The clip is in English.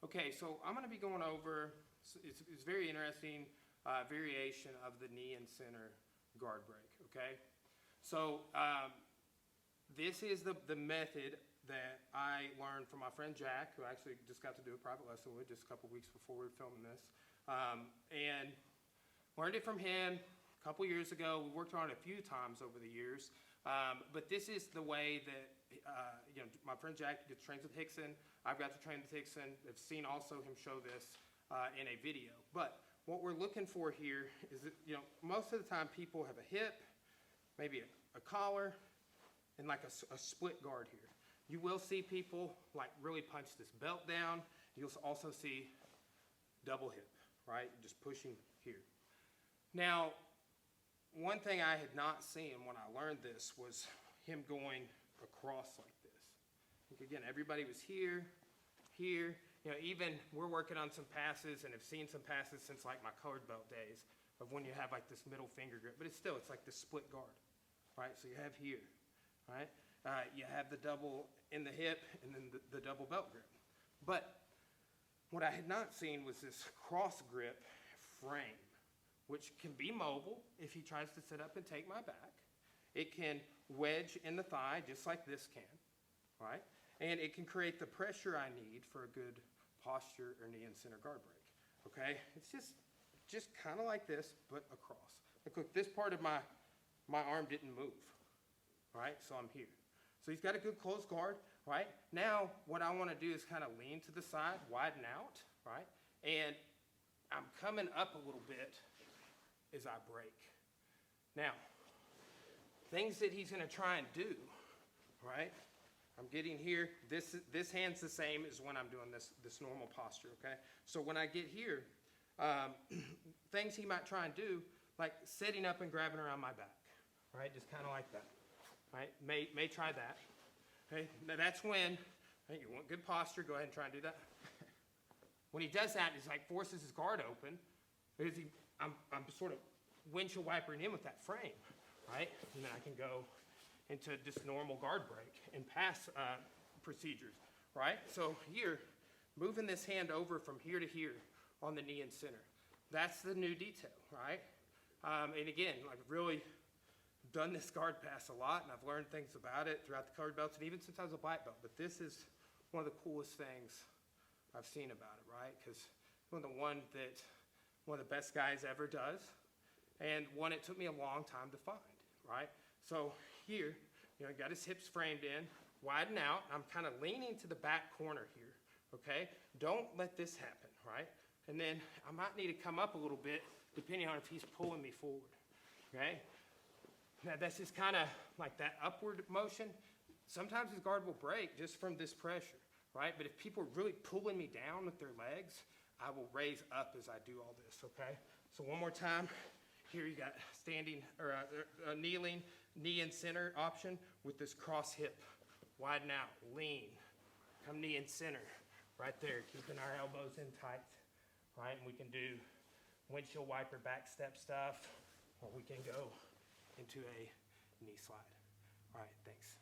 Okay, so I'm going to be going over, it's very interesting variation of the knee and center guard break, okay? So this is the method that I learned from my friend Jack, who I actually just got to do a private lesson with just a couple weeks before we were filming this. And learned it from him a couple years ago. We worked on it a few times over the years. But this is the way that, my friend Jack gets trained with Rickson. I've got to train with Rickson. I've seen also him show this in a video. But what we're looking for here is that, most of the time people have a hip, maybe a collar, and like a split guard here. You will see people like really punch this belt down. You'll also see double hip, right? Just pushing here. Now, one thing I had not seen when I learned this was him going across like this. Again, everybody was here, here. Even we're working on some passes and have seen some passes since like my colored belt days of when you have like this middle finger grip. But it's like this split guard, right? So you have here, right? You have the double in the hip and then the double belt grip. But what I had not seen was this cross grip frame, which can be mobile if he tries to sit up and take my back. It can wedge in the thigh just like this can, right? And it can create the pressure I need for a good posture or knee and center guard break, okay? It's just kind of like this, but across. Look, this part of my arm didn't move, right? So I'm here. So he's got a good closed guard, right? Now, what I want to do is kind of lean to the side, widen out, right? And I'm coming up a little bit as I break. Now, things that he's going to try and do, right? I'm getting here. This hand's the same as when I'm doing this normal posture, okay? So when I get here, things he might try and do, like sitting up and grabbing around my back, right? Just kind of like that. Right? May try that. Okay? Now that's when you want good posture. Go ahead and try and do that. When he does that, he's like forces his guard open. Because I'm sort of windshield wipering in with that frame, right? And then I can go into just normal guard break and pass procedures, right? So here, moving this hand over from here to here on the knee and center. That's the new detail, right? And again, like really done this guard pass a lot, and I've learned things about it throughout the colored belts, and even since I was a black belt. But this is one of the coolest things I've seen about it, right? Because one of the best guys ever does, and one it took me a long time to find, right? So here, got his hips framed in, widen out. I'm kind of leaning to the back corner here, okay? Don't let this happen, right? And then I might need to come up a little bit, depending on if he's pulling me forward, okay? Now, that's just kind of like that upward motion. Sometimes his guard will break just from this pressure, right? But if people are really pulling me down with their legs, I will raise up as I do all this, okay? So one more time. Here you got standing or kneeling, knee and center option with this cross hip. Widen out, lean, come knee and center, right there, keeping our elbows in tight, right? And we can do windshield wiper back step stuff, or we can go into a knee slide. All right, thanks.